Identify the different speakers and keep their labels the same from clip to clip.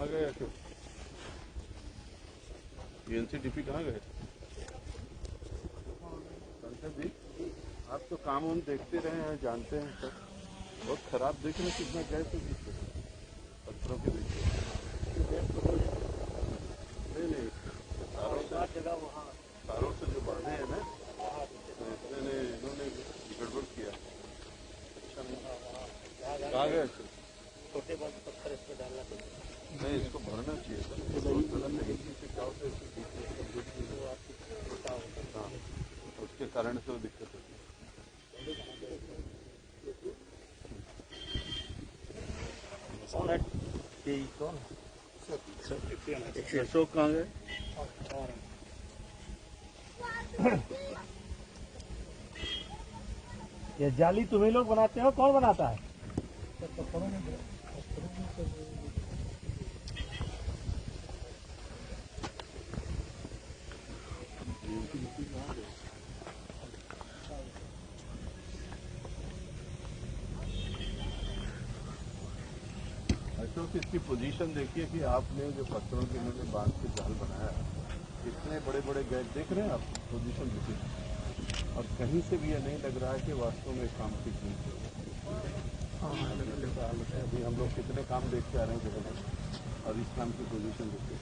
Speaker 1: कहाँ गए अशोक? एनसीडीपी कहाँ गए? पंकज जी, आप तो काम हम देखते रहे हैं, जानते हैं सर। बहुत खराब देख रहे हैं, कितना गैस है बीच में, पत्थरों के बीच में। नहीं तारों से जो बांधे हैं ना, इन्होंने गड़बड़ किया। अच्छा नहीं, कहाँ गए?
Speaker 2: छोटे बड़े पत्थर इस पर डालना चाहिए।
Speaker 1: नहीं, इसको भरना चाहिए सर। हाँ, उसके कारण से वो दिक्कत होती है।
Speaker 2: कौन
Speaker 1: अशोक कहाँ गए?
Speaker 2: ये जाली तुम्हें लोग बनाते हो, कौन बनाता है?
Speaker 1: अशोक, इसकी पोजीशन देखिए कि आपने जो पत्थरों के इन्होंने बांध के जाल बनाया, इतने बड़े बड़े गैस देख रहे हैं आप, पोजीशन देखिए। और कहीं से भी ये नहीं लग रहा है कि वास्तव में काम ठीक नहीं किया। अभी हम लोग कितने काम देख के आ रहे हैं जगह, और इस काम की पोजीशन देखिए।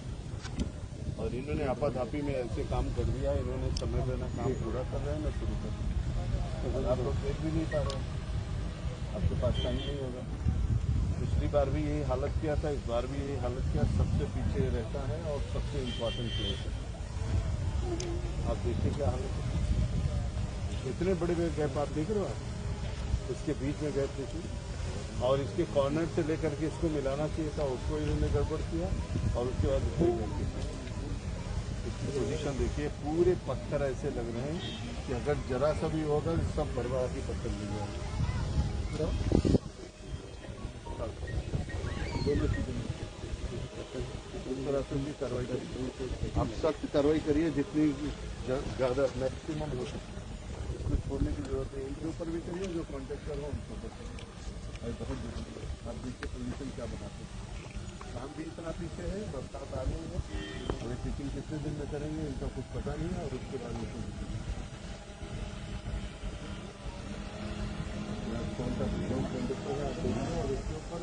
Speaker 1: और इन्होंने आपाधापी में ऐसे काम कर दिया, इन्होंने समय पे ना काम पूरा कर रहे हैं ना शुरू कर रहे हैं। आप लोग देख भी नहीं पा रहे हैं, आपके पास टाइम नहीं होगा। पिछली बार भी यही हालत किया था, इस बार भी यही हालत किया। सबसे पीछे रहता है और सबसे इम्पोर्टेंट प्लेस है। आप देखिए क्या हालत है, इतने बड़े बड़े गैप आप देख रहे हो। आप इसके बीच में गैप देखिए, और इसके कॉर्नर से लेकर के इसको मिलाना चाहिए था, उसको इन्होंने गड़बड़ किया। और उसके बाद इसकी पोजीशन देखिए, पूरे पत्थर ऐसे लग रहे हैं कि अगर जरा सा भी होगा सब बर्बाद ही पत्थर मिल जाएंगे। इस तरह से भी कार्रवाई करिए, आप सख्त कार्रवाई करिए जितनी ज़्यादा मैक्सिमम हो सके। इसको छोड़ने की जरूरत है, इनके ऊपर भी करिए, जो कॉन्ट्रैक्टर हो उनके ऊपर करिए। बहुत जरूरी है। आप देखिए पोजीशन क्या बनाते हैं, काम भी इतना पीछे है, बरसात आ गई है, अभी पिचिंग कितने दिन में करेंगे इनका कुछ पता नहीं है। और उसके बाद कौन सा कॉन्ट्रैक्टर है आप देखिए, और उसके ऊपर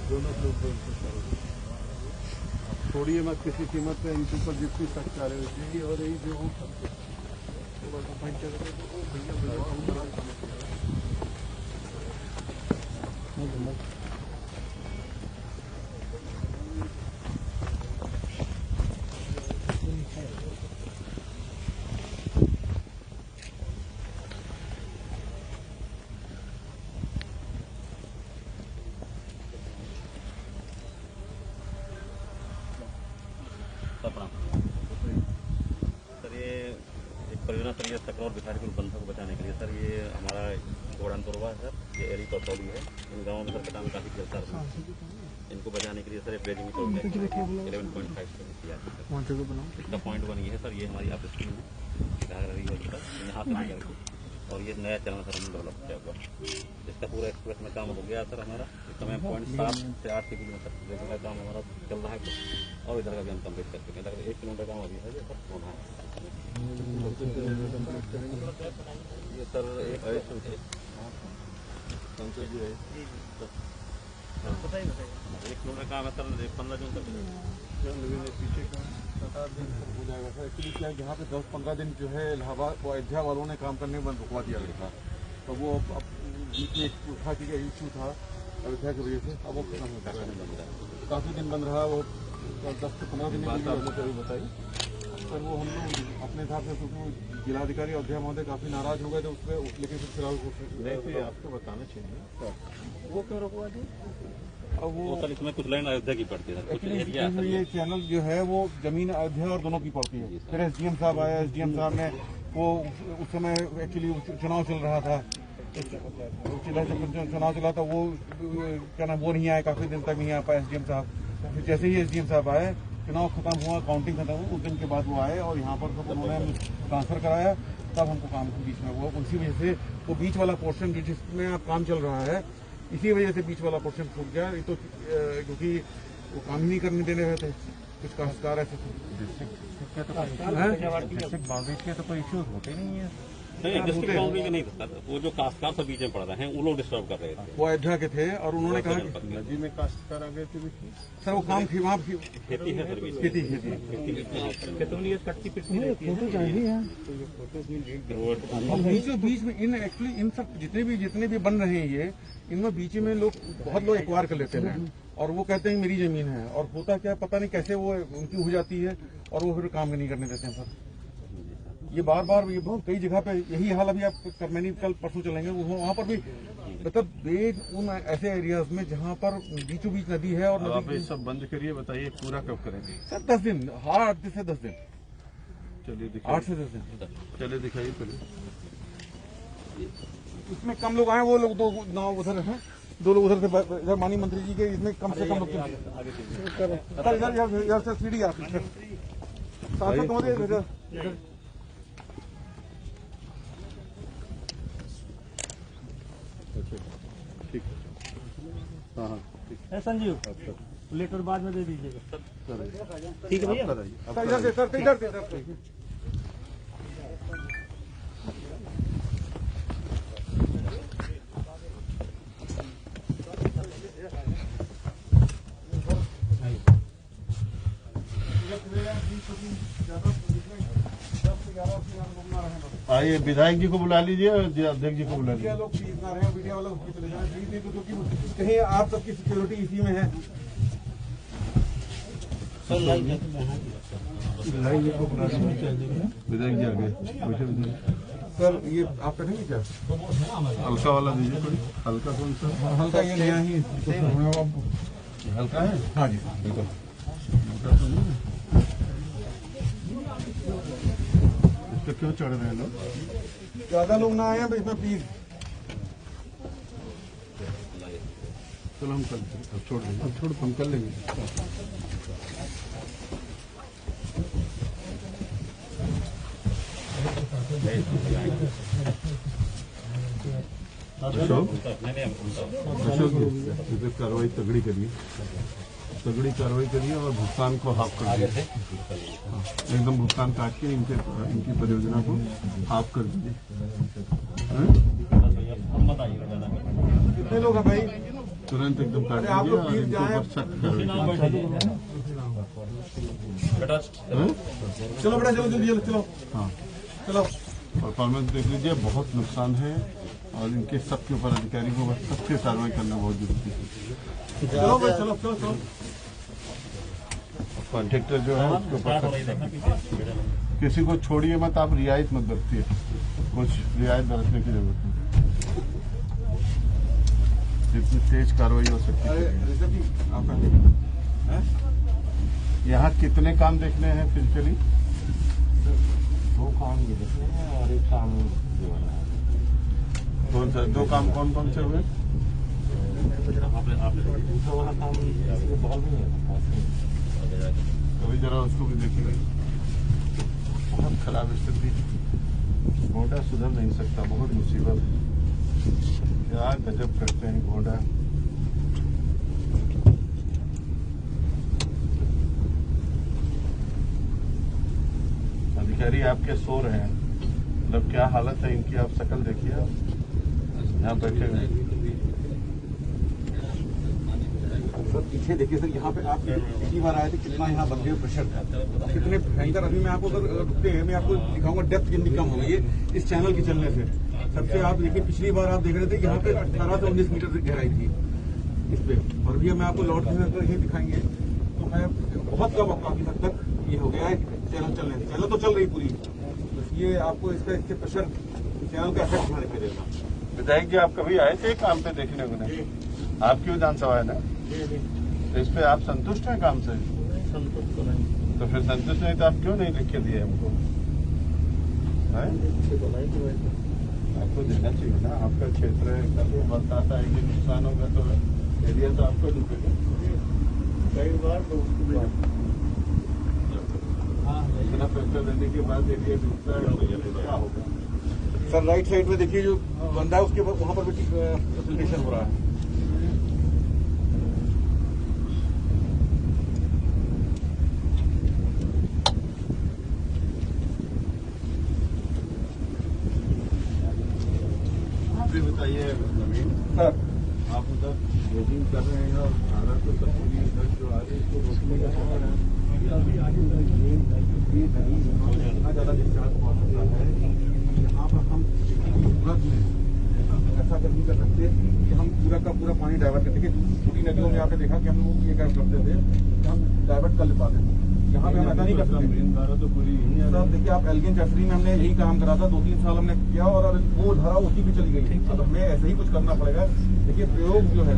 Speaker 1: दोनों के ऊपर छोड़िए मत किसी कीमत पे। इनके ऊपर जितनी सख्त कार्रवाई चाहिए और यही जो हो सकते
Speaker 3: सर ये एक परियोजना सर, ये सकरौर बिहारीपुर बंधा को बचाने के लिए सर, ये हमारा गोडान तोरवा है सर, ये एरी कौतौली है। इन गाँवों में सर कटान काफ़ी चलता है। इनको बचाने के लिए सर एक ब्रेजिंग 11.5 किया है। इसका पॉइंट 1 ये है सर, ये हमारी आप स्कीम है रही है सर, यहाँ से लेकर के। और ये नया चैनल सर हमने डेवलप किया हुआ, इसका पूरा एक्सप्रेस में काम हो गया सर हमारा। इस समय 0.7 से 8 किलोमीटर रेगुलर काम हमारा चल रहा है। और इधर का भी हम कम्प्लीट कर चुके हैं, लगभग 1 किलोमीटर काम अभी है जो सर होना है। ये सर एक किलोमीटर काम है सर, 15 जून तक
Speaker 1: पीछे का 7-8 दिन हो जाएगा सर। एक्चुअली क्या है, यहाँ पे 10-15 दिन जो है इलाहाबाद वो अयोध्या वालों ने काम करने बंद रुकवा दिया गया था। तो वो अब बीच में एक उठा के इशू था अयोध्या की वजह से, अब वो खत्म हो गया। काफ़ी दिन बंद रहा वो, 10 से 15 दिन बाद आपने कभी बताई सर। वो हम लोग अपने हिसाब से, क्योंकि जिलाधिकारी अयोध्या महोदय काफ़ी नाराज हो गए थे उस पर, लेकिन फिर फिलहाल आपको बताना चाहिए वो क्यों रुकवा दी। अब वो
Speaker 3: सर इसमें कुछ लैंड अयोध्या की पड़ती है, कुछ एरिया
Speaker 1: ये चैनल जो है वो जमीन अयोध्या और दोनों की पड़ती है। फिर एसडीएम साहब आए, एसडीएम साहब ने वो उस समय एक्चुअली चुनाव चल रहा था, चुनाव चला था, वो क्या नाम वो नहीं आए, काफी दिन तक नहीं आ पाए एसडीएम साहब। फिर जैसे ही एसडीएम साहब आए, चुनाव खत्म हुआ, काउंटिंग खत्म हुई, उस दिन के बाद वो आए और यहाँ पर सब उन्होंने ट्रांसफर कराया, तब हमको काम बीच में हुआ। उसी वजह से वो बीच वाला पोर्शन जिसमें अब काम चल रहा है, इसी वजह से बीच वाला पोर्शन सूख गया। तो क्योंकि
Speaker 4: वो काम ही नहीं करने देने रहे थे। कुछ काश्तकार ऐसे थे।
Speaker 2: डिस्ट्रिक्ट बाउंड्रीज के तो कोई इश्यूज होते नहीं है।
Speaker 3: नहीं, डिस्ट्रिक्ट बाउंड्री के नहीं था सर, वो जो काश्तकार सब बीच में पड़ रहे हैं वो लोग डिस्टर्ब कर रहे थे।
Speaker 4: वो अयोध्या के थे और उन्होंने कहा कि
Speaker 1: नदी में काश्तकार आ गए थे देखिए।
Speaker 4: सर वो काम थी वहाँ की
Speaker 3: खेती है सर बीच में।
Speaker 4: खेती और बीच में इन एक्चुअली इन सब जितने भी बन रहे हैं ये, इनमें बीच में लोग बहुत लोग एक्वायर कर लेते हैं और वो कहते हैं मेरी जमीन है, और होता क्या पता नहीं कैसे वो उनकी हो जाती है और वो फिर काम नहीं करने देते हैं सर। ये बार बार ये बहुत कई जगह पे यही हाल। अभी आप मैंने कल परसों चलेंगे वहाँ पर भी, मतलब उन ऐसे एरियाज में जहाँ पर बीचों बीच नदी है और
Speaker 1: आप ये सब बंद करिए, बताइए पूरा कब करेंगे?
Speaker 4: सर 10 दिन, 8 से 10 दिन,
Speaker 1: चलिए दिखाइए।
Speaker 4: 8 से 10 दिन।
Speaker 1: चलिए दिखाइए पहले।
Speaker 4: इसमें कम लोग आए, वो लोग दो नाव उधर हैं, 2 लोग उधर से इधर माननीय मंत्री जी के, इसमें कम से कम लोग इधर से सीढ़ी आप सांसद महोदय
Speaker 1: ठीक है। हाँ हाँ ठीक
Speaker 2: है संजीव, लेटर बाद में दे दीजिएगा।
Speaker 1: है।
Speaker 2: ठीक है भैया।
Speaker 1: कराइए
Speaker 4: सर इधर से, सर इधर से।
Speaker 1: आइए, विधायक जी को बुला लीजिए और अध्यक्ष जी को बुला लीजिए।
Speaker 4: लोग प्लीज ना रहे, मीडिया वाले चले जाए प्लीज, नहीं तो क्योंकि कहीं आप सबकी सिक्योरिटी इसी में है।
Speaker 1: विधायक जी आगे बैठे।
Speaker 4: सर ये आप करेंगे क्या?
Speaker 1: हल्का वाला दीजिए कोई। हल्का कौन सा?
Speaker 4: हल्का ये नया ही
Speaker 1: हल्का है?
Speaker 4: हाँ जी बिल्कुल।
Speaker 1: इस पे क्यों चढ़ रहे हैं लोग?
Speaker 4: ज्यादा लोग ना आए हैं इसमें प्लीज।
Speaker 1: चलो हम कल छोड़ देंगे, अब छोड़ हम कर लेंगे। अशोक इस पे कार्रवाई तगड़ी करिए, और भुगतान को हाफ कर दीजिए। एकदम भुगतान काट के इनकी परियोजना को हाफ कर दीजिए।
Speaker 4: कितने लोग हैं भाई?
Speaker 1: तुरंत एकदम काट
Speaker 4: आप
Speaker 1: दीजिए
Speaker 4: लोग
Speaker 1: और
Speaker 4: प्लीज
Speaker 1: इनके
Speaker 4: जाएं।
Speaker 1: ऊपर सख्त कार्रवाई।
Speaker 4: चलो बेटा चलो जल्दी चलो।
Speaker 1: हाँ,
Speaker 4: चलो
Speaker 1: परफॉर्मेंस देख लीजिए, बहुत नुकसान है और इनके सबके ऊपर अधिकारी को बस सबसे कार्रवाई करना बहुत जरूरी है।
Speaker 4: चलो भाई चलो चलो चलो।
Speaker 1: कॉन्ट्रैक्टर जो है उसके ऊपर किसी को छोड़िए मत, आप रियायत मत बरतिए, कुछ रियायत बरतने की जरूरत नहीं। जितनी तेज कार्रवाई हो सकती
Speaker 4: अरे
Speaker 1: है।
Speaker 4: ऋषभ जी आपका
Speaker 1: यहाँ कितने काम देखने हैं फिजिकली?
Speaker 2: 2 काम ये देखने हैं और 1 काम ये वाला है।
Speaker 1: कौन सा 2 काम कौन से हुए?
Speaker 2: दूसरा वाला काम ये बगल में ही है।
Speaker 1: कभी जरा उसको भी देखिए। बहुत खराब स्थिति, घोड़ा सुधर नहीं सकता, बहुत मुसीबत है। क्या गजब करते हैं घोड़ा। अधिकारी आपके सो रहे हैं, मतलब क्या हालत है इनकी, आप शक्ल देखिए। यहाँ बैठे हुए
Speaker 4: सर पीछे देखिए सर, यहाँ पे आप पिछली बार आए थे, कितना यहाँ बंदे प्रेशर था, कितने भयंकर। अभी मैं आपको अगर रुकते हैं मैं आपको दिखाऊंगा, डेप्थ कितनी कम हो गई है इस चैनल के चलने से। सबसे आप देखिए पिछली बार आप देख रहे थे यहाँ पे 18 से 19 मीटर की गहराई थी इस पे, और भी मैं आपको लौट के ये दिखाएंगे। तो मैं बहुत कम काफी हद तक ये हो गया है चैनल चलने से। चैनल तो चल रही पूरी, बस ये आपको इसका इससे प्रेशर चैनल का इफेक्ट होने पड़ेगा।
Speaker 1: विधायक जी आप कभी आए थे काम पे देखने को? नहीं, आपकी विधानसभा है ना, तो इस पे आप संतुष्ट हैं काम से?
Speaker 2: संतुष्ट तो नहीं।
Speaker 1: तो फिर संतुष्ट नहीं तो आप क्यों नहीं लिख के दिए हमको? आपको देना चाहिए ना, आपका क्षेत्र है, कभी बरसात आएगी नुकसान होगा तो एरिया तो आपको डूबेगा।
Speaker 2: कई बार तो
Speaker 1: इतना पैसा देने के बाद एरिया डूबता है तो क्या होगा?
Speaker 4: सर राइट साइड में देखिए जो बंदा है उसके वहाँ पर भी फैसिलिटेशन हो रहा है।
Speaker 1: उधर ड्रेजिंग कर रहे हैं और धारा तो सब पूरी इधर जो आ रही है इसको रोकने का क्या है ये नहीं इतना ज़्यादा डिस्चार्ज पहुँच सकता है कि यहाँ पर हम सूरत में ऐसा कर नहीं कर सकते कि हम पूरा का पूरा पानी डाइवर्ट करते हैं। छोटी नदियों में आपने देखा कि हम लोग ये काम करते थे कि हम डाइवर्ट कर ले पाते थे, यहाँ पे हम ऐसा नहीं कर सकते। मेन धारा तो पूरी यही है सर। देखिए आप एल्गिन चर्चरी में हमने यही काम करा था, 2-3 साल हमने किया और वो धारा उसी भी चली गई। अब हमें ऐसे ही कुछ करना पड़ेगा। देखिए प्रयोग जो है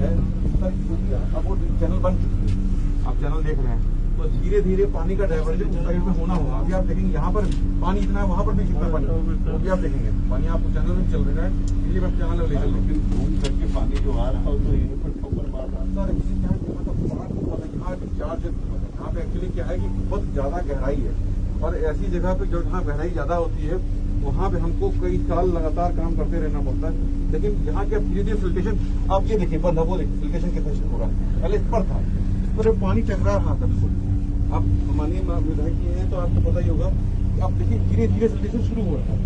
Speaker 1: सर, अब वो चैनल बन चुकी है, आप चैनल देख रहे हैं, तो धीरे धीरे पानी का डाइवर्जन उस साइड में होना होगा। अभी आप देखेंगे यहाँ पर पानी इतना है, वहाँ पर भी कितना पानी, तो भी आप देखेंगे पानी आपको चैनल में चल रहा है, इसलिए मैं चैनल ले चल। लेकिन घूम करके पानी जो आ रहा है तो यहीं पर ठोकर मार रहा है सर। इससे क्या है मतलब यहाँ चार्ज यहाँ पे एक्चुअली क्या है कि बहुत ज्यादा गहराई है और ऐसी जगह पे जो जहाँ गहराई ज्यादा होती है वहाँ पे हमको कई साल लगातार काम करते रहना पड़ता है। लेकिन यहाँ के धीरे धीरे फिल्ट्रेशन, आप ये देखिए बंद है, वो देखिए फिल्ट्रेशन कितना शुरू हो रहा है। पहले इस पर था, इस पर पानी टकरा रहा था बिल्कुल। आप माननीय विधायक जी हैं तो आपको पता ही होगा कि आप देखिए धीरे धीरे फिल्ट्रेशन शुरू हो रहा है।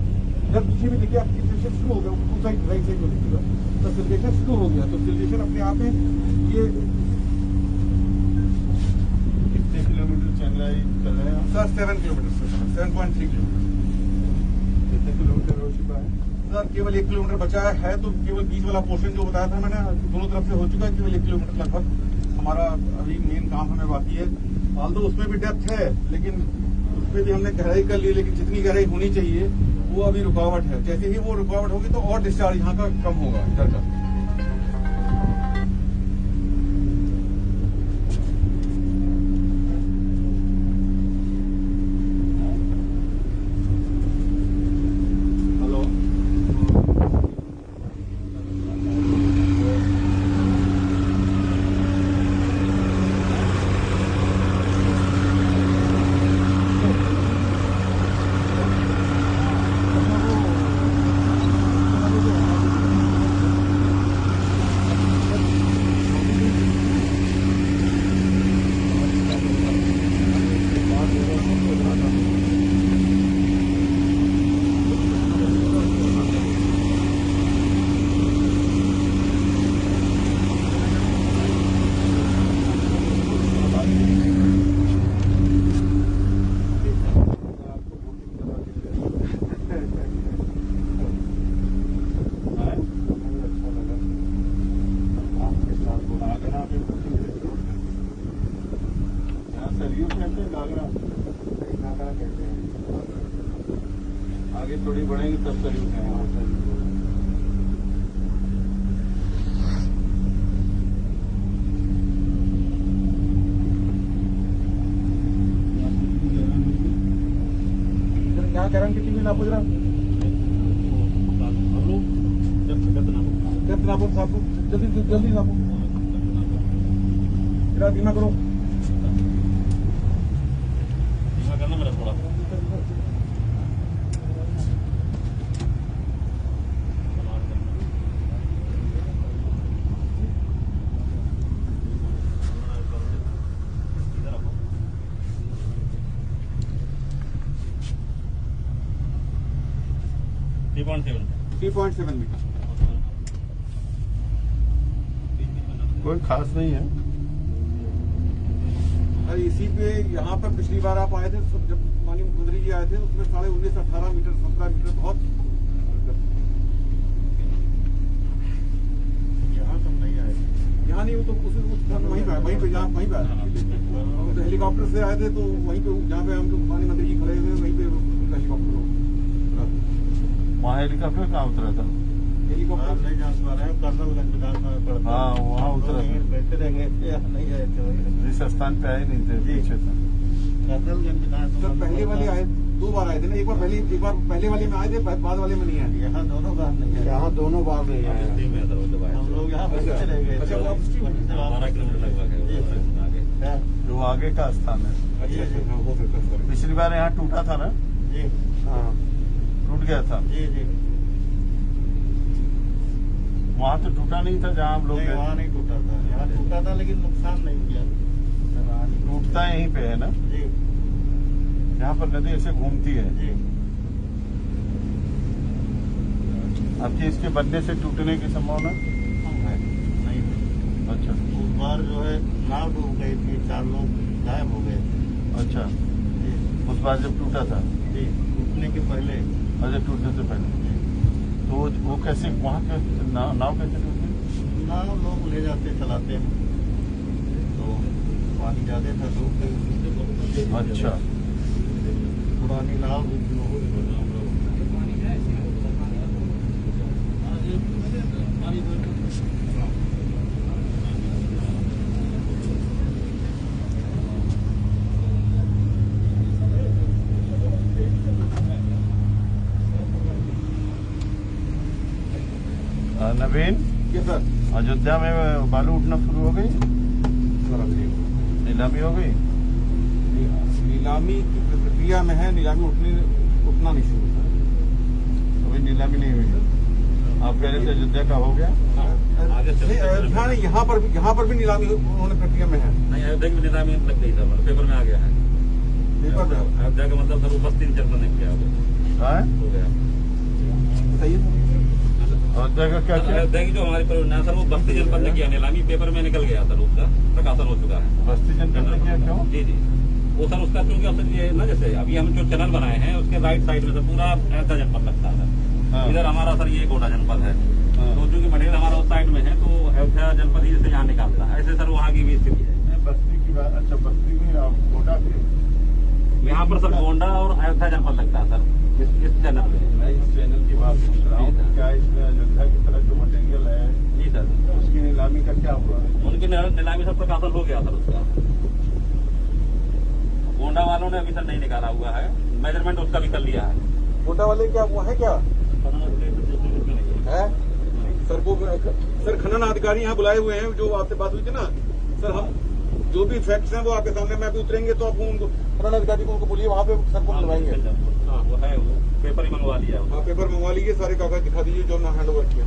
Speaker 1: जब पीछे भी देखिए आप फिल्ट्रेशन शुरू हो गया, टू साइड राइट साइड में देखिएगा तो फिल्ट्रेशन शुरू हो गया। तो फिल्ट्रेशन अपने आप में ये कितने किलोमीटर चल रहा है सर? 7 kilometre, 7.3 kilometre. कितने किलोमीटर हो चुका है सर? केवल 1 किलोमीटर बचा है, तो केवल बीच वाला पोर्शन जो बताया था मैंने दोनों तरफ से हो चुका है। केवल 1 किलोमीटर लगभग हमारा अभी मेन काम हमें बाकी है। हाल तो उसमें भी डेप्थ है, लेकिन उसमें भी हमने गहराई कर ली, लेकिन जितनी गहराई होनी चाहिए वो अभी रुकावट है। जैसे ही वो रुकावट होगी तो और डिस्चार्ज यहाँ का कम होगा इधर का। आगे थोड़ी बढ़ेंगे तब सैल्यूट है। क्या कह रहे हैं? कितनी ना पूछ रहा नापो साहब, जल्दी जल्दी नापो, मेरा धीमा करो,
Speaker 3: धीमा करना मेरा थोड़ा।
Speaker 1: मीटर कोई खास नहीं है। अरे इसी पे यहाँ पर पिछली बार आप आए थे, जब माननीय मुख्यमंत्री जी आए थे, उसमें 19.5-18 मीटर 17 मीटर बहुत। यहाँ तो नहीं आए, यहाँ नहीं, वो तो वहीं पे वहीं पे आए। हम तो हेलीकॉप्टर से आए थे, तो वहीं पे जहाँ पे हम माननीय मंत्री जी खड़े हुए वहीं पे हेलीकॉप्टर
Speaker 5: वहाँ हेलीकॉप्टर कहाँ उतरा था?
Speaker 1: हेलीकॉप्टर नहीं जा पा रहे हैं, कर्नलगंज विधानसभा में पड़ा।
Speaker 5: हाँ वहाँ उतरा था,
Speaker 1: बैठे रहेंगे, नहीं आए थे
Speaker 5: जिस स्थान पे आए नहीं थे, पीछे था।
Speaker 1: कर्नलगंज विधानसभा पहले वाले आए, 2 बार आए थे ना, एक बार पहले वाले में आए थे, बाद वाले में नहीं आए। यहाँ दोनों बार नहीं आए, यहाँ दोनों बार नहीं आए। हम लोग यहाँ बैठे रह गए। अच्छा,
Speaker 3: 12 किलोमीटर लगभग है
Speaker 5: जो आगे का स्थान है।
Speaker 1: अच्छा, हो सकता है।
Speaker 5: पिछली बार यहाँ टूटा था ना?
Speaker 1: जी हाँ,
Speaker 5: टूट गया था।
Speaker 1: जी जी,
Speaker 5: वहाँ तो टूटा नहीं था जहाँ हम लोग गए।
Speaker 1: वहाँ नहीं टूटा था, यहाँ टूटा था लेकिन नुकसान नहीं किया।
Speaker 5: टूटता यहीं पे है ना?
Speaker 1: जी,
Speaker 5: यहाँ पर नदी ऐसे घूमती है।
Speaker 1: जी,
Speaker 5: आपकी इसके बनने से टूटने की संभावना
Speaker 1: नहीं।
Speaker 6: बार जो है नाव डूब गई थी, 4 लोग गायब हो गए थे।
Speaker 5: अच्छा,
Speaker 6: जी
Speaker 5: उस बार जब टूटा था?
Speaker 6: जी, टूटने के पहले।
Speaker 5: अच्छा, टूटने से पहले। तो वो कैसे, वहाँ के नाव कैसे टूट गई?
Speaker 6: नाव लोग ले जाते चलाते हैं, तो पानी ज्यादा था, डूब गई।
Speaker 5: अच्छा,
Speaker 6: पुरानी नाव भी
Speaker 5: नवीन,
Speaker 4: ये सर
Speaker 5: अयोध्या में बालू उठना शुरू हो गई,
Speaker 4: सर अभी
Speaker 5: नीलामी हो गई?
Speaker 4: नीलामी की प्रक्रिया में है, नीलामी उठना नहीं शुरू हुआ।
Speaker 5: अभी नीलामी नहीं हुई। आप कह रहे थे अयोध्या का हो गया?
Speaker 4: नहीं, अयोध्या नहीं, यहाँ पर भी नीलामी उन्होंने प्रक्रिया में है।
Speaker 3: नहीं, अयोध्या की नीलामी लग गई सर, पेपर में आ गया है।
Speaker 4: पेपर में
Speaker 3: अयोध्या का मतलब सर वो बस्ती जनपद ने किया, हो गया।
Speaker 4: बताइए
Speaker 5: अयोध्या का क्या किया?
Speaker 3: अयोध्या की जो हमारी परियोजना सर वो बस्ती जनपद ने किया, नीलामी पेपर में निकल गया सर, उसका प्रकाशन हो चुका है।
Speaker 5: बस्ती जनपद ने किया, क्यों?
Speaker 3: जी जी, वो सर उसका क्योंकि सर ये ना, जैसे अभी हम जो चैनल बनाए हैं उसके राइट साइड में सर पूरा अयोध्या जनपद लगता है।
Speaker 5: हाँ।
Speaker 3: इधर हमारा सर ये गोंडा जनपद है,
Speaker 5: हाँ।
Speaker 3: तो चूंकि मटेरियल हमारा उस साइड में है तो अयोध्या जनपद ही से यहाँ निकालता है। ऐसे सर वहाँ की भी स्थिति है।
Speaker 5: बस्ती की बात, अच्छा बस्ती में आप गोंडा भी?
Speaker 3: यहाँ पर सर गोंडा और अयोध्या जनपद लगता है सर इस चैनल में।
Speaker 5: मैं इस चैनल की बात पूछ रहा हूँ, क्या इसमें अयोध्या की तरफ जो मटेरियल है
Speaker 3: जी सर,
Speaker 5: उसकी नीलामी का क्या हुआ?
Speaker 3: उनकी नीलामी सर प्रकाशन हो गया सर उसका। गोंडा वालों ने अभी सर नहीं निकाला हुआ है, मेजरमेंट उसका भी कर लिया है।
Speaker 4: गोंडा वाले क्या वो है क्या है सर? वो सर खनन अधिकारी यहाँ बुलाए हुए हैं, जो आपसे बात हुई थी ना सर, हम जो भी फैक्ट्स हैं वो आपके सामने में अभी उतरेंगे तो आप उनको खनन अधिकारी को उनको बोलिए वहाँ पे सर को मिलवाएंगे।
Speaker 3: हाँ वो है, वो पेपर ही मंगवा लिया है।
Speaker 4: हाँ पेपर मंगवा लीजिए, सारे कागज दिखा दीजिए जो हमने हैंड ओवर किया।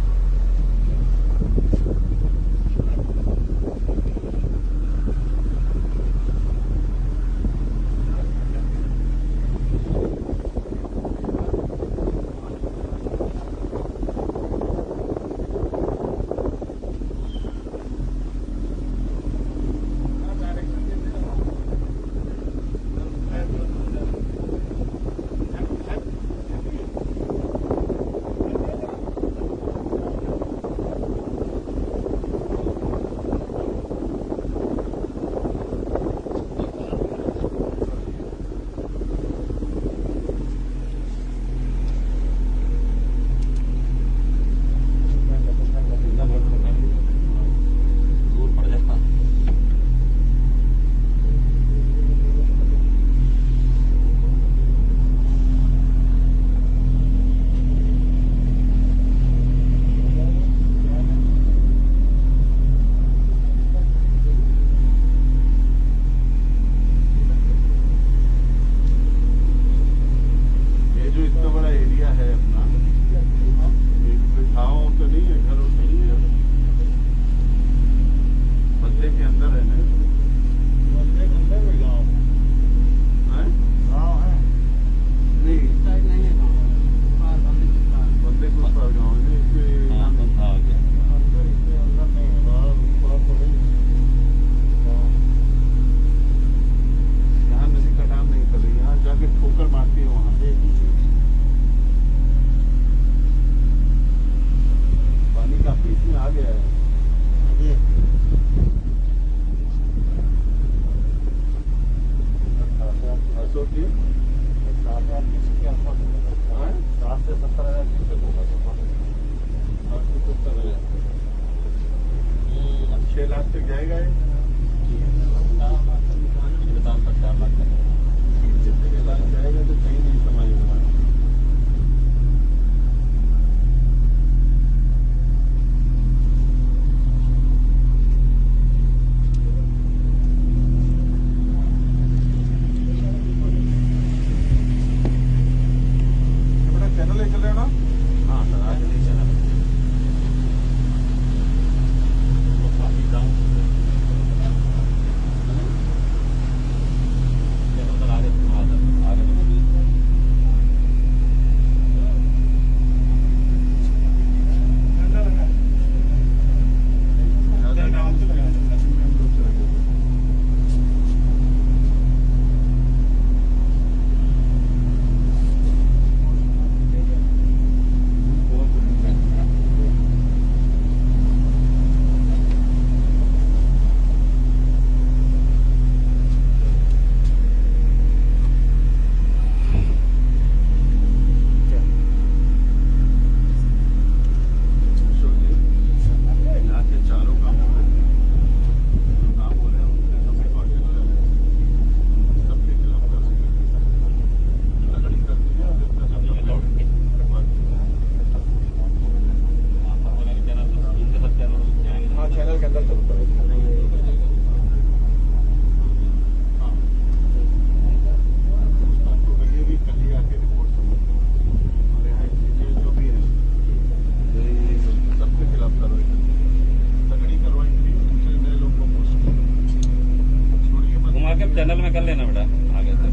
Speaker 3: चैनल में कर लेना बेटा आगे से।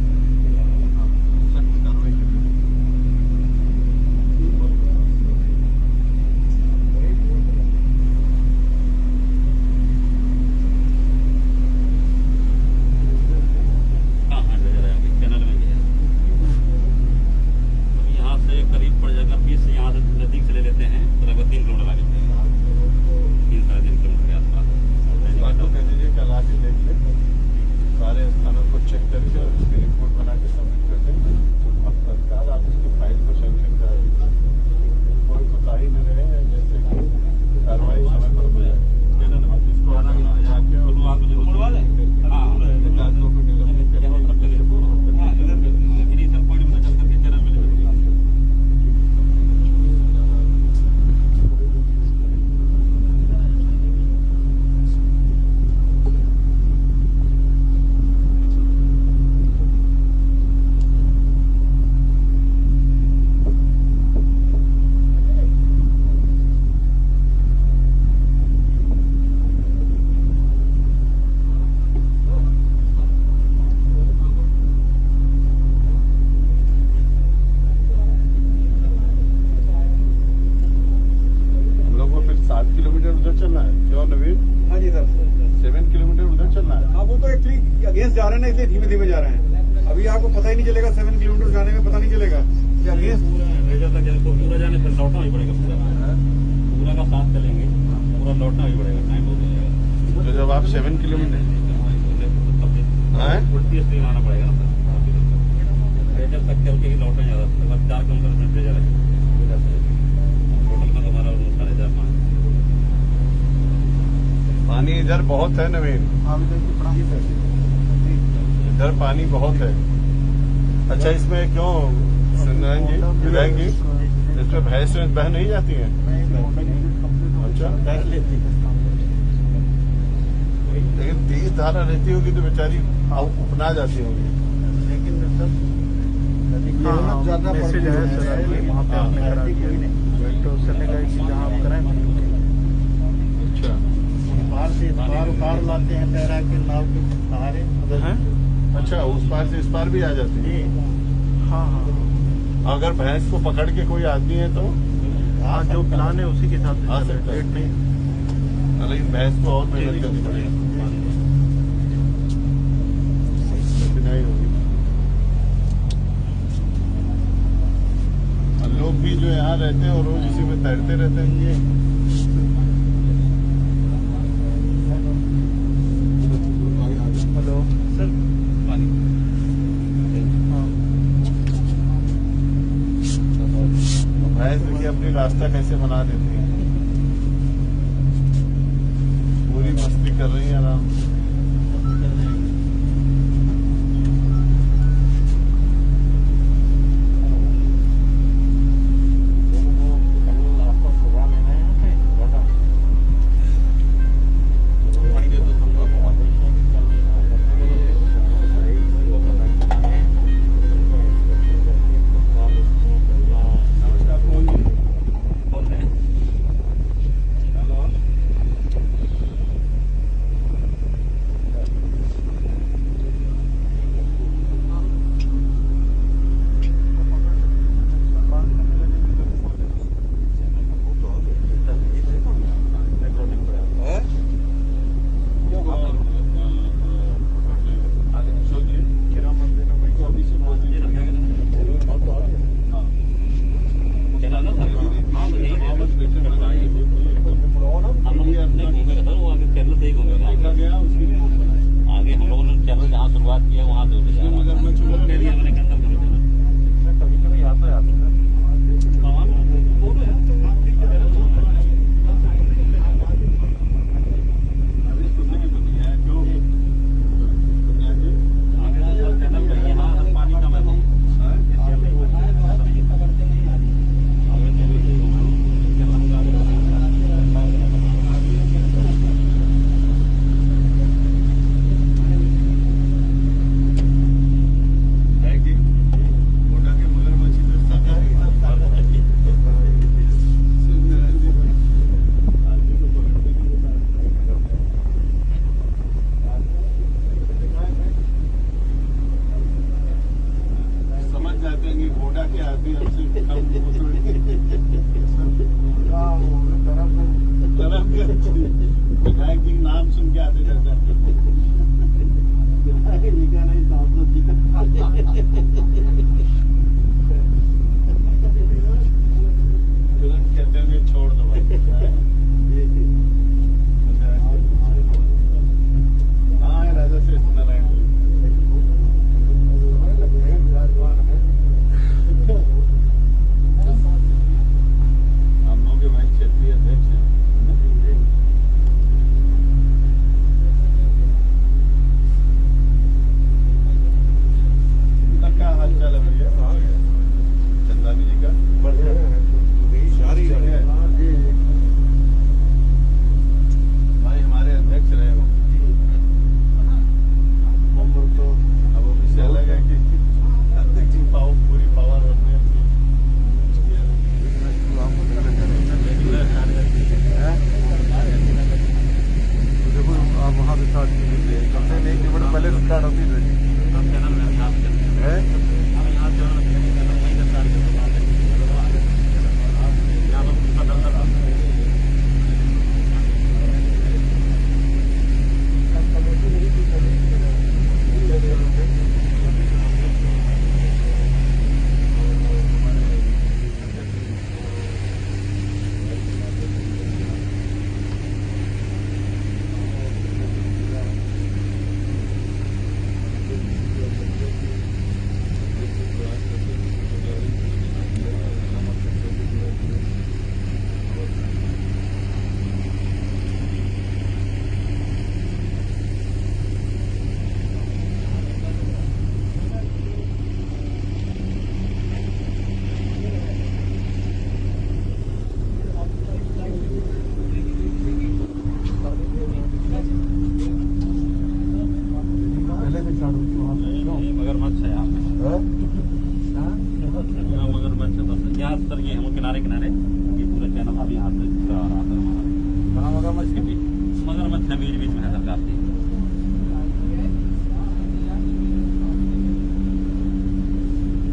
Speaker 6: सख्त कार्रवाई करें।
Speaker 3: हाँ हाँ ड्रेजर है अभी चैनल में ही है। अभी यहाँ से करीब पड़ जाएगा 20 से, यहाँ से नजदीक से ले लेते हैं तो लगभग 3 किलोमीटर आगे पड़ेगा, 3-3.5 किलोमीटर के आसपास।
Speaker 6: बात तो कह दीजिए कल आके देख ले, सारे स्थानों को चेक करके और उसकी रिपोर्ट बना के सबमिट कर दें। अब तत्काल आप उसकी फाइल को सैंक्शन करा दीजिए, कोई कोताही न रहे, जैसे कि कार्रवाई समय पर हो जाए। इसको जाके और कागजों को डेवलपमेंट करके
Speaker 3: इनिशियल पॉइंट में चल करके चैनल में ले लेंगे।
Speaker 1: हम लोग को फिर 7 किलोमीटर उधर चलना है, क्यों नवीन?
Speaker 4: हाँ जी सर।
Speaker 1: 7 किलोमीटर उधर चलना है।
Speaker 4: हाँ, वो तो एक्चुअली अगेंस्ट जा रहे हैं ना, इसलिए धीमे धीमे जा रहे हैं। अभी आपको पता ही नहीं चलेगा, 7 किलोमीटर जाने में पता नहीं चलेगा कि अगेंस्ट।
Speaker 3: ड्रेजर तक जब पूरा जाने फिर लौटना भी पड़ेगा, पूरा का साथ चलेंगे, पूरा लौटना भी पड़ेगा, टाइम हो जाएगा।
Speaker 1: तो जब आप 7 किलोमीटर
Speaker 3: उल्टी स्ट्रीम आना पड़ेगा ना सर, ड्रेजर तक चल के ही लौटना ज़्यादा, लगभग 4 किलोमीटर ड्रेजर है टोटल का तुम्हारा 4,500।
Speaker 1: पानी इधर बहुत है नवीन, इधर पानी बहुत है। अच्छा इसमें क्यों नारायण जी, विधायक जी, इसमें भैंस बह नहीं जाती है? अच्छा, लेकिन तेज धारा रहती होगी तो बेचारी उपना जाती होगी।
Speaker 6: लेकिन सर नदी की ज्यादा मैसेज है सर, वहाँ पे आपने करा दिया तो सर ने कहा कि जहाँ आप कराएं
Speaker 1: अच्छा,
Speaker 6: पार से इस पार उतार लाते हैं तैरा के नाव के सहारे।
Speaker 1: अच्छा उस पार से इस पार भी आ जाती है?
Speaker 6: हाँ हाँ
Speaker 1: अगर भैंस को पकड़ के कोई आदमी है तो
Speaker 6: हाँ, जो प्लान है उसी के
Speaker 1: आ
Speaker 6: हिसाब से
Speaker 1: सकता है।
Speaker 6: डेट नहीं।
Speaker 1: लेकिन भैंस को और मेहनत करनी पड़ेगी, कठिनाई होगी। और लोग भी जो यहाँ रहते हैं और रोज इसी में तैरते रहते हैं। ये
Speaker 6: हेलो सर,
Speaker 1: भैंस देखिए अपनी रास्ता कैसे बना देती है, पूरी मस्ती कर रही है आराम से।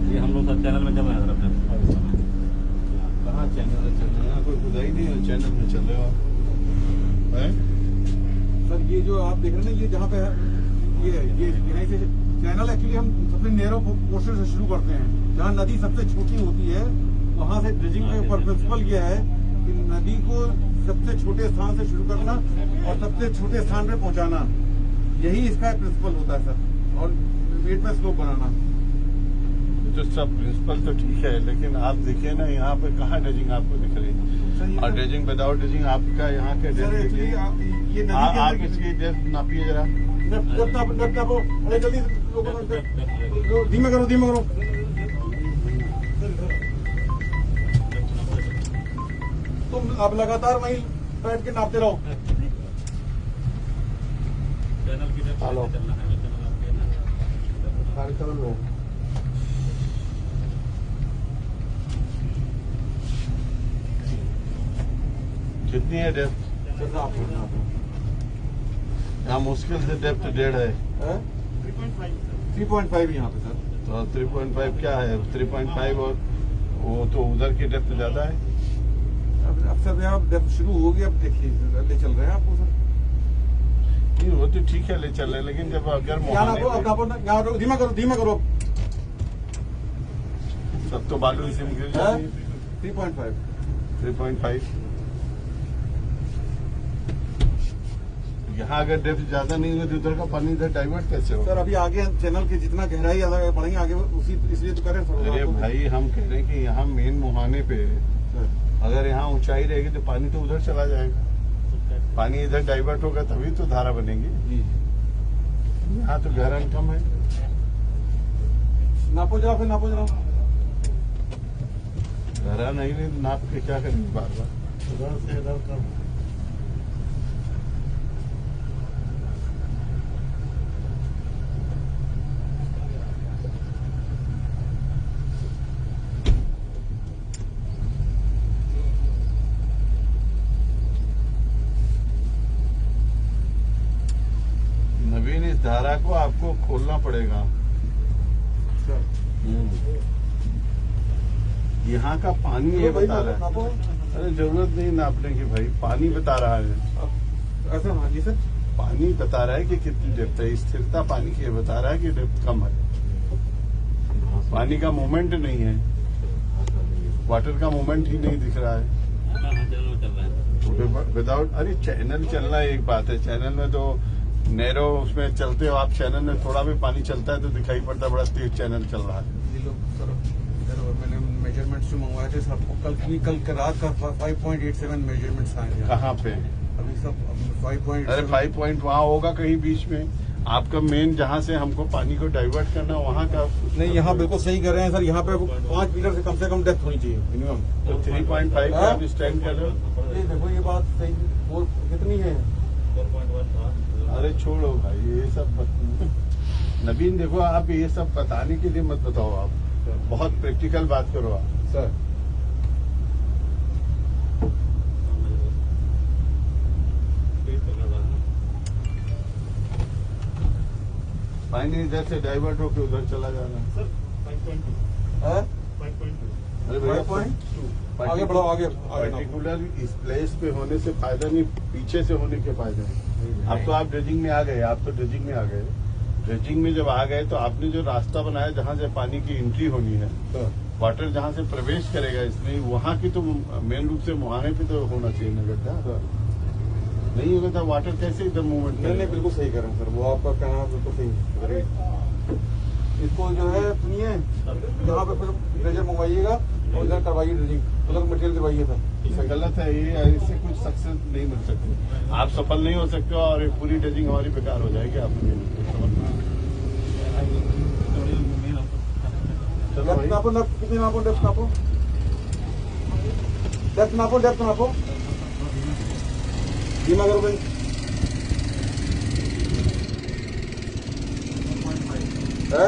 Speaker 3: ये हम लोग चैनल में चल रहे हैं सर अपने।
Speaker 6: कहाँ चैनल में चल रहे हैं? कोई खुदाई नहीं है, चैनल में चल रहे हो आप हैं?
Speaker 4: सर ये जो आप देख रहे हैं ना, ये जहाँ पे है, ये यहीं से चैनल एक्चुअली हम सबसे नैरो पोर्शन से शुरू करते हैं। जहाँ नदी सबसे छोटी होती है वहाँ से ड्रेजिंग के ऊपर प्रिंसिपल ये है कि नदी को सबसे छोटे स्थान से शुरू करना और सबसे छोटे स्थान पे पहुँचाना, यही इसका प्रिंसिपल होता है सर। और वेट में स्लोप बनाना।
Speaker 6: तो सब प्रिंसिपल तो ठीक है, लेकिन आप देखिए ना यहाँ पे कहाँ ड्रेजिंग आपको दिख रही है, और ड्रेजिंग विदाउट ड्रेजिंग आपका यहाँ के
Speaker 4: सर एक्चुअली ये नदी के
Speaker 6: आप
Speaker 4: अंदर
Speaker 6: इसकी डेप्थ नापिए जरा।
Speaker 4: अरे जल्दी धीमे करो धीमे करो। तुम अब लगातार वहीं बैठ के नापते रहो।
Speaker 3: चैनल की डेप्थ
Speaker 6: हेलो।
Speaker 3: चलना है, चैनल आपके ना।
Speaker 6: कार्यक्रम में कितनी है डेप्थ? यहाँ मुश्किल से डेप्थ 1.5 है।
Speaker 4: 3.5 यहाँ पे सर।
Speaker 6: तो 3.5 क्या है? 3.5 और वो तो उधर की डेप्थ ज्यादा है।
Speaker 4: अब सर यहाँ जब शुरू होगी, अब देखिए ले चल रहे हैं आपको सर।
Speaker 6: नहीं वो तो ठीक है ले चल रहे हैं, लेकिन जब अगर
Speaker 4: यहाँ नापो, अब नापो, यहाँ रोको, धीमा करो धीमा करो।
Speaker 6: सब तो बालू इसी में गिर जाती है।
Speaker 4: 3.5।
Speaker 6: 3.5 यहाँ अगर डेप्थ ज्यादा नहीं होगी तो उधर का पानी इधर डाइवर्ट कैसे होगा?
Speaker 4: सर अभी आगे चैनल की जितना गहराई अगर बढ़ेंगे आगे उसी इसलिए तो करें सर।
Speaker 6: अरे भाई हम कह रहे हैं कि यहाँ मेन मुहाने पे
Speaker 4: सर,
Speaker 6: अगर यहाँ ऊंचाई रहेगी तो पानी तो उधर चला जाएगा, पानी इधर डाइवर्ट होगा तभी तो धारा बनेगी।
Speaker 4: जी
Speaker 6: यहाँ तो गहराई कम है।
Speaker 4: नापो जरा, फिर नापो जरा।
Speaker 6: गहरा नहीं तो नाप के क्या करेंगे बार बार?
Speaker 5: इधर से इधर कम।
Speaker 6: नवीन इस धारा को आपको खोलना पड़ेगा।
Speaker 4: सर
Speaker 6: यहाँ का पानी ये बता रहा है।
Speaker 4: नापो।
Speaker 6: अरे जरूरत नहीं नापने की भाई, पानी बता रहा है।
Speaker 4: ऐसा हाँ जी सर।
Speaker 6: पानी बता रहा है कि कितनी डेप्थ है, स्थिरता पानी की ये बता रहा है कि डेप्थ कम है। पानी का मूवमेंट नहीं है, वाटर का मूवमेंट ही नहीं दिख रहा है।
Speaker 3: हाँ, चैनल में चल रहे हैं।
Speaker 6: विदाउट अरे चैनल चलना एक बात है, चैनल में तो नैरो उसमें चलते हो आप, चैनल में थोड़ा भी पानी चलता है तो दिखाई पड़ता है बड़ा तेज चैनल चल रहा है।
Speaker 4: ये लोग सर मैंने मेजरमेंट्स जो मंगवाए थे सबको कल रात का 5.87 मेजरमेंट्स आए हैं।
Speaker 6: कहाँ पे?
Speaker 4: अभी सब 5.
Speaker 6: अरे 5 पॉइंट वहाँ होगा कहीं बीच में। आपका मेन जहाँ से हमको पानी को डाइवर्ट करना वहाँ का
Speaker 4: नहीं, यहाँ बिल्कुल सही कर रहे हैं सर। यहाँ पे 5 मीटर से कम डेप्थ होनी चाहिए मिनिमम।
Speaker 6: तो 3.5 पे आप स्टैंड कर रहे हो।
Speaker 4: ये देखो ये बात सही और कितनी है?
Speaker 3: 4.1 था।
Speaker 6: अरे छोड़ो भाई ये सब नवीन देखो आप ये सब बताने के लिए मत बताओ, आप बहुत प्रैक्टिकल बात करो आप।
Speaker 4: सर
Speaker 6: पानी इधर से डाइवर्ट होकर उधर चला जाना।
Speaker 4: है
Speaker 6: अरे भैया
Speaker 4: 5.2 आगे बढ़ो आगे
Speaker 6: पर्टिकुलर इस प्लेस पे होने से फायदा नहीं, पीछे से होने के फायदे हैं। अब तो आप ड्रेजिंग में आ गए, आप तो ड्रेजिंग में आ गए। ड्रेजिंग में जब आ गए तो आपने जो रास्ता बनाया जहाँ से पानी की एंट्री होनी है, वाटर जहाँ से प्रवेश करेगा इसमें, वहाँ की तो मेन रूप से मुहाने पे तो होना चाहिए ना गड्ढा। नहीं होगा तो वाटर कैसे इधर मूवमेंट
Speaker 4: नहीं नहीं बिल्कुल सही कर रहे हैं सर, वो आपका कहना बिल्कुल सही है। इसको जो है सुनिए, यहाँ पे फिर प्रेशर मंगवाइएगा और इधर करवाइए ड्रिलिंग, उधर मटेरियल दिलवाइए सर।
Speaker 6: गलत है ये, इससे कुछ सक्सेस नहीं मिल सकती, आप सफल नहीं हो सकते और ये पूरी ड्रेजिंग हमारी बेकार हो जाएगी। आप
Speaker 4: डेप्थ नापो, कितनी नापो, डेप्थ नापो, डेप्थ नापो, डेप्थ नापो, धीमा करो भाई। है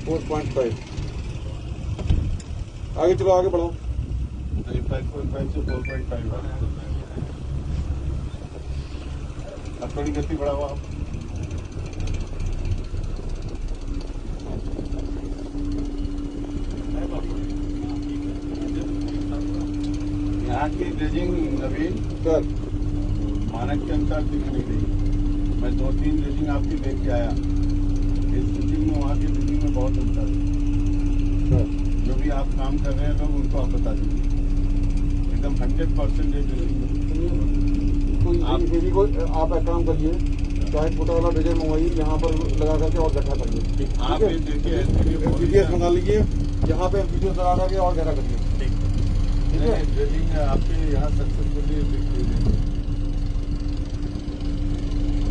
Speaker 4: 4.5। आगे चलो, आगे बढ़ो।
Speaker 6: 5.5 से 4.5 अब थोड़ी गति बढ़ाओ आप। यहाँ की ड्रेजिंग नवीन
Speaker 4: सर
Speaker 6: मानक के अनुसार दिख नहीं रही। मैं 2-3 ड्रेजिंग आपकी देख के आया, इस ड्रेजिंग में वहाँ की ड्रेजिंग में बहुत अंतर है।
Speaker 4: सर
Speaker 6: जो भी आप काम कर रहे हैं लोग उनको आप बता दीजिए, एकदम 100% ड्रेजिंग।
Speaker 4: कोई आप एक काम करिए, चाहे छोटा वाला ड्रेजर मंगवाइए, यहाँ पर लगा करके और गड्ढा करिए।
Speaker 6: आप ये देखिए
Speaker 4: GPS मंगा लीजिए, यहाँ पे वीडियो लगा करके और गहरा करिए। ठीक है,
Speaker 6: ड्रेजिंग आपके यहाँ सक्सेसफुली दिखती है।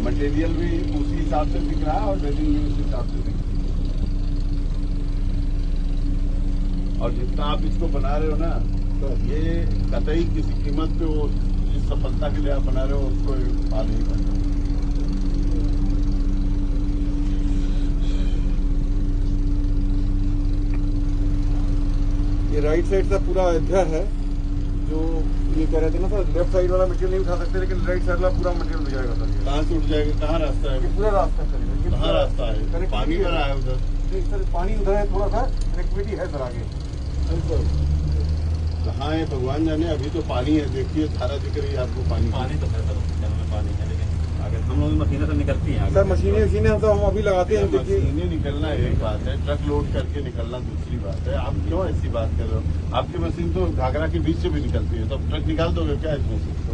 Speaker 6: मटेरियल भी उसी हिसाब से दिख रहा है और ड्रेजिंग भी उसी हिसाब से दिख रही है। और जितना आप इसको बना रहे हो ना, तो ये कतई किसी कीमत पे वो जिस सफलता के लिए आप बना रहे हो उसको पा नहीं पाते।
Speaker 4: ये राइट साइड का पूरा अयोध्या है, जो ये कह रहे थे ना सर, लेफ्ट साइड वाला मटेरियल नहीं उठा सकते, लेकिन राइट साइड वाला पूरा मटेरियल उठ जाएगा सर।
Speaker 6: कहाँ से उठ जाएगा? कहाँ रास्ता है?
Speaker 4: ये पूरा रास्ता सर, ये
Speaker 6: कहाँ
Speaker 4: पूरा
Speaker 6: रास्ता है?
Speaker 4: कनेक्टिविटी
Speaker 6: पानी भरा है उधर।
Speaker 4: नहीं सर, पानी उधर है, थोड़ा सा कनेक्टिविटी है सर आगे।
Speaker 6: कहाँ है भगवान जाने। अभी तो पानी है, देखिए धारा दिख रही है आपको। पानी
Speaker 3: पानी तो है सर, चैनल में पानी है, लेकिन आगे हम लोग मशीनें तो निकलती हैं
Speaker 4: सर मशीनें हम अभी लगाते हैं। देखिए
Speaker 6: मशीनें निकलना एक बात है, ट्रक लोड करके निकलना दूसरी बात है। आप क्यों ऐसी बात कर रहे हो? आपकी मशीन तो घाघरा के बीच से भी निकलती है, तो आप ट्रक निकाल दोगे क्या इस मशीन को?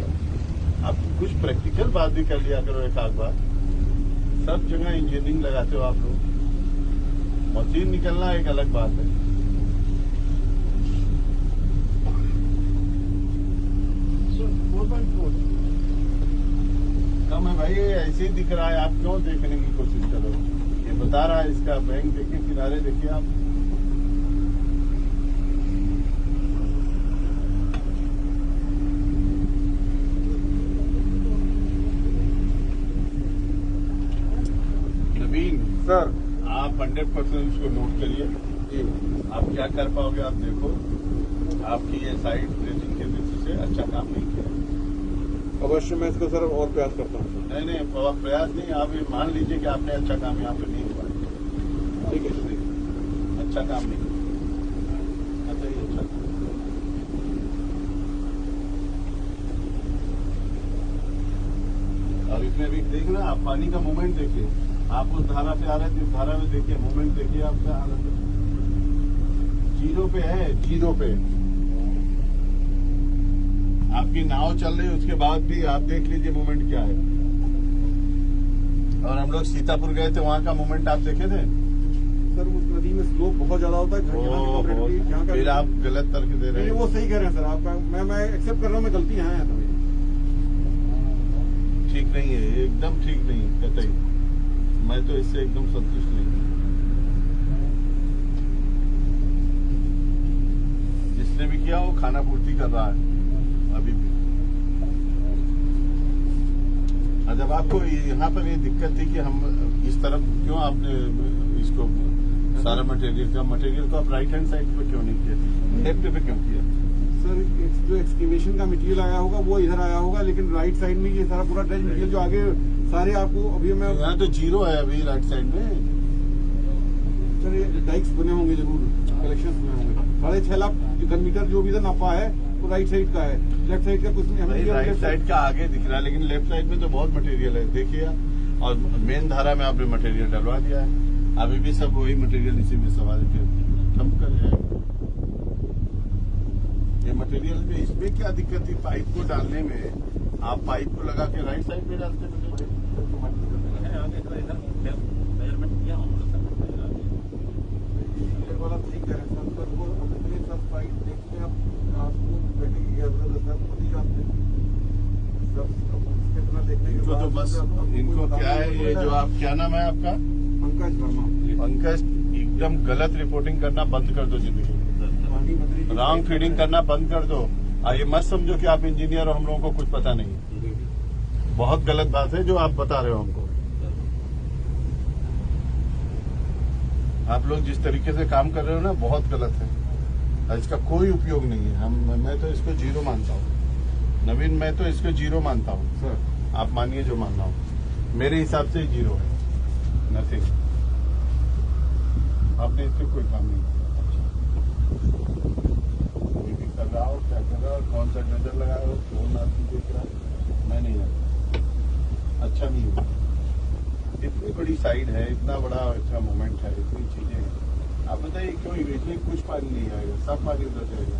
Speaker 6: आप कुछ प्रैक्टिकल बात भी कर लिया करो एक आध बार। सब जगह इंजीनियरिंग लगाते हो आप लोग, मशीन निकलना एक अलग बात है। कम है भाई, ये ऐसे ही दिख रहा है, आप क्यों देखने की कोशिश करो? ये बता रहा है इसका बैंक देखिए, किनारे देखिए आप। नवीन
Speaker 4: सर,
Speaker 6: आप 100% उसको नोट करिए।
Speaker 4: जी
Speaker 6: आप क्या कर पाओगे आप देखो। आपकी ये साइड ड्रेजिंग के दृष्टि से अच्छा काम नहीं किया।
Speaker 4: अवश्य मैं इसको सर और प्रयास करता हूँ सर।
Speaker 6: नहीं नहीं, प्रयास नहीं, आप ये मान लीजिए कि आपने अच्छा काम यहाँ पे नहीं हुआ।
Speaker 4: ठीक है सर,
Speaker 6: अच्छा काम नहीं अच्छा ही अच्छा काम। और इसमें भी देखना, आप पानी का मूवमेंट देखिए। आप उस धारा पे आ रहे थे, इस धारा में देखिए मूवमेंट देखिए, आपका हालत है जीरो पे है, जीरो पे। आपकी नाव चल रही है, उसके बाद भी आप देख लीजिए मूवमेंट क्या है। और हम लोग सीतापुर गए थे, वहाँ का मूवमेंट आप देखे थे?
Speaker 4: सर उस नदी में स्लोप बहुत ज्यादा होता है, यहाँ का
Speaker 6: फिर आप गलत तर्क दे रहे
Speaker 4: नहीं,
Speaker 6: हैं।
Speaker 4: वो सही कह रहे हैं सर आपका। मैं एक्सेप्ट कर रहा हूँ, मैं गलती यहाँ है सर।
Speaker 6: ठीक नहीं है, एकदम ठीक नहीं है कतई। मैं तो इससे एकदम संतुष्ट नहीं हूँ। जिसने भी किया वो खाना पूर्ति कर रहा है अभी भी। जब आपको यहाँ पर ये दिक्कत थी कि हम इस तरफ क्यों आपने इसको सारा मटेरियल को आप राइट हैंड साइड पे क्यों नहीं किया, लेफ्ट पे क्यों किया?
Speaker 4: सर जो एक्सकेवेशन का मटेरियल आया होगा वो इधर आया होगा, लेकिन राइट साइड में ये सारा पूरा ड्रेज मटेरियल जो आगे सारे आपको अभी मैं
Speaker 6: यहाँ तो जीरो है अभी राइट साइड में।
Speaker 4: सर ये डाइक्स बने होंगे जरूर, कलेक्शन बने होंगे। 6.5 लाख मीटर जो भी इधर नापा है वो राइट साइड का है, लेफ्ट साइड का कुछ नहीं।
Speaker 6: राइट साइड का आगे दिख रहा है, लेकिन लेफ्ट साइड में तो बहुत मटेरियल है देखिए। और मेन धारा में आपने मटेरियल डलवा दिया है, अभी भी सब वही मटेरियल इसी में सवाल के कम कर जाएगा। ये मटेरियल में इसमें क्या दिक्कत थी? पाइप को डालने में आप पाइप को लगा के राइट साइड में डालते
Speaker 3: मेजरमेंट किया हम लोग
Speaker 4: वाला ठीक है सर, तो वो अपने सब साइड देखते हैं आपको बैठेगी सब खुद ही जानते हैं सब कितना देखने के
Speaker 6: इनको
Speaker 4: बाद
Speaker 6: तो बस इनको क्या है, ये जो आप क्या नाम है आपका?
Speaker 4: पंकज वर्मा।
Speaker 6: पंकज, एकदम गलत रिपोर्टिंग करना बंद कर दो जिंदगी में। रॉन्ग फीडिंग करना बंद कर दो। ये मत समझो कि आप इंजीनियर हो, हम लोगों को कुछ पता नहीं। बहुत गलत बात है जो आप बता रहे हो हमको। आप लोग जिस तरीके से काम कर रहे हो ना, बहुत गलत है। इसका कोई उपयोग नहीं है। मैं तो इसको जीरो मानता हूँ नवीन, मैं तो इसको जीरो मानता हूँ।
Speaker 4: सर
Speaker 6: आप मानिए जो मानना हो, मेरे हिसाब से 0 है, नथिंग। आपने इससे कोई काम नहीं किया। कोई भी कर रहा हो, क्या कर रहा हो, कौन सा नजर लगाया हो, कौन आदमी देख रहा है, मैं नहीं जानता। अच्छा नहीं हुआ। इतनी बड़ी साइड है, इतना बड़ा अच्छा मोमेंट है, इतनी चीजें हैं, आप बताइए क्यों इसमें कुछ पानी नहीं आएगा, सब पानी उधर जाएगा।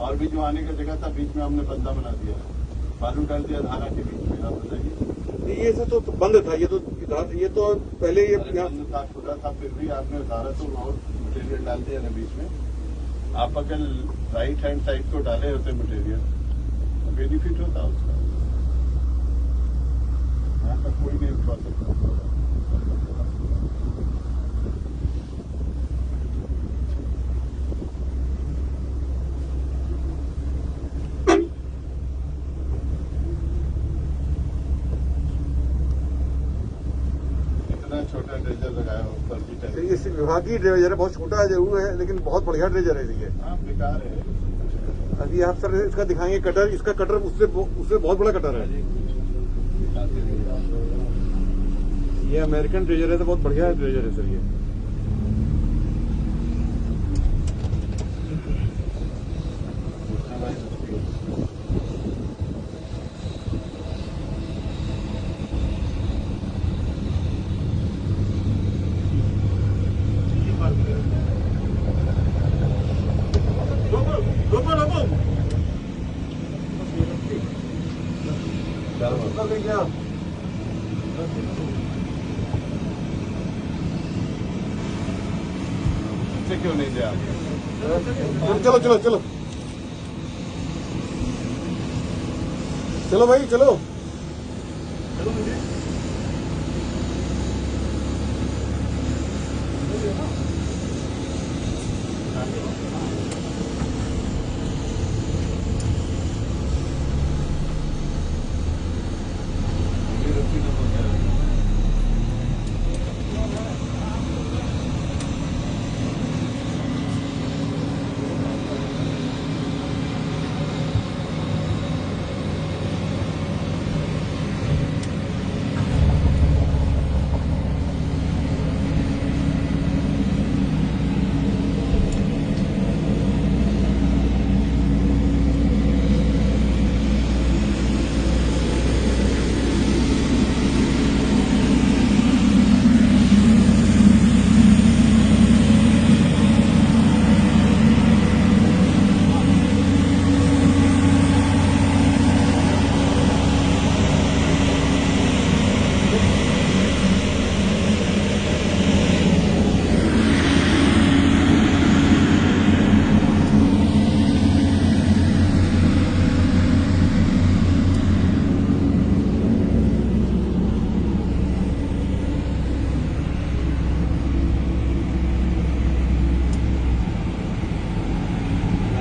Speaker 6: और भी जो आने का जगह था बीच में हमने बंदा बना दिया, बालू डाल दिया धारा के बीच में। आप बताइए,
Speaker 4: ये सब तो बंद था, ये तो पहले ये
Speaker 6: बंद था, खुला था, फिर भी आपने धारा तो और मटेरियल डाल दिया ना बीच में। आप अगर राइट हैंड साइड को डाले होते मटेरियल तो बेनिफिट होता उसका। यहाँ पर कोई नहीं उठवा सकता। छोटा ड्रेजर लगाया हो ऊपर की टाइप।
Speaker 4: इस विभागीय ड्रेजर है, बहुत छोटा जरूर है लेकिन बहुत बढ़िया ड्रेजर है ये।
Speaker 6: हाँ, बेकार है।
Speaker 4: अभी आप सर इसका दिखाएंगे कटर, इसका कटर उससे बहुत बड़ा कटर है। ये अमेरिकन ड्रेजर है तो बहुत बढ़िया ड्रेजर है सर ये।
Speaker 6: से क्यों नहीं जा?
Speaker 4: चलो चलो चलो चलो भाई चलो।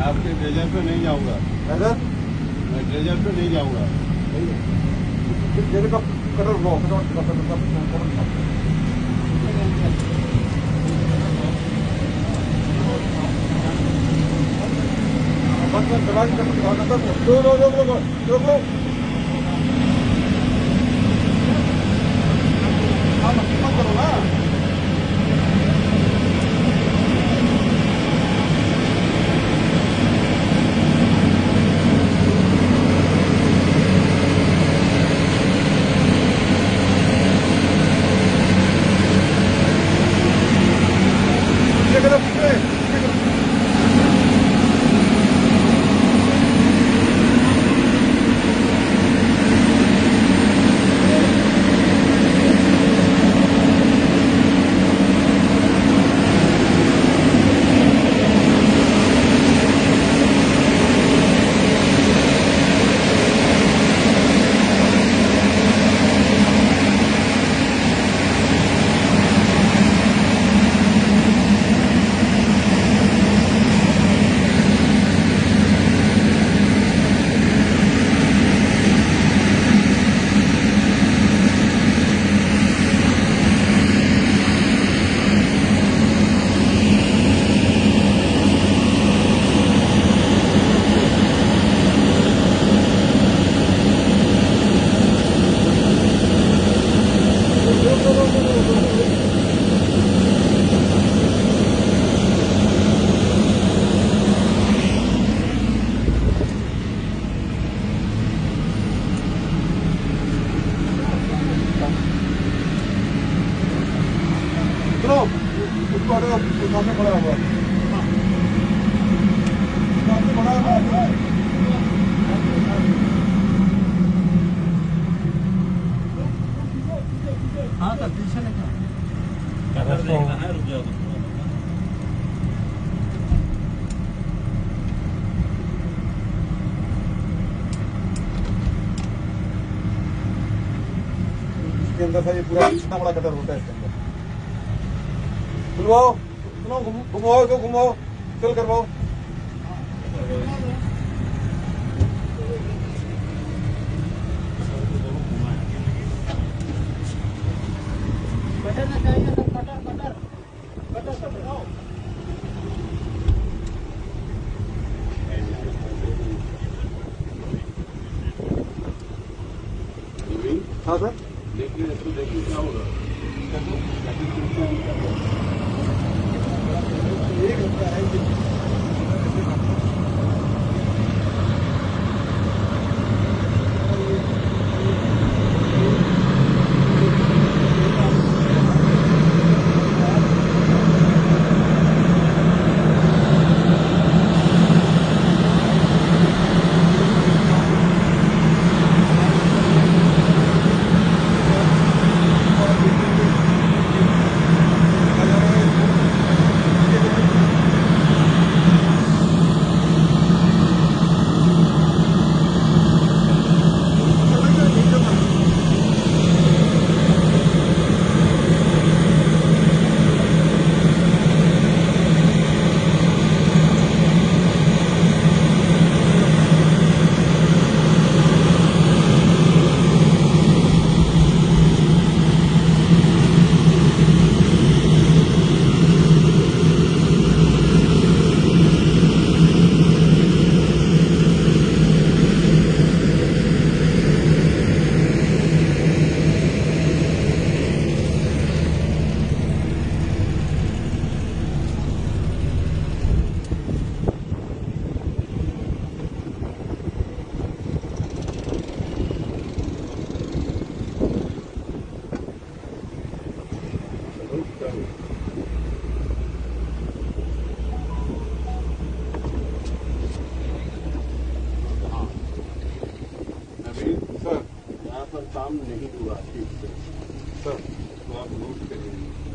Speaker 6: आपके ड्रेजर पे नहीं जाऊंगा, मैं ड्रेजर पे नहीं जाऊंगा।
Speaker 4: करो ना। सुनो उसको हटाओ, उसको सामने पड़ा हुआ सामने पड़ा हुआ है।
Speaker 2: हाँ सर पीछे नहीं
Speaker 3: रुक जाओ
Speaker 4: इसके अंदर सर ये पूरा कितना बड़ा कटर होता है इसके अंदर। घुमाओ सुनो, घुमाओ इसको, घुमाओ चल करवाओ।
Speaker 2: कटर ना चाहिए तो कटर कटर कटर से बनाओ।
Speaker 4: हाँ सर
Speaker 1: देखिए क्या होगा।
Speaker 4: एक लगता है कि
Speaker 1: सर यहाँ पर काम नहीं हुआ ठीक से
Speaker 4: सर
Speaker 1: तो आप नोट करिए।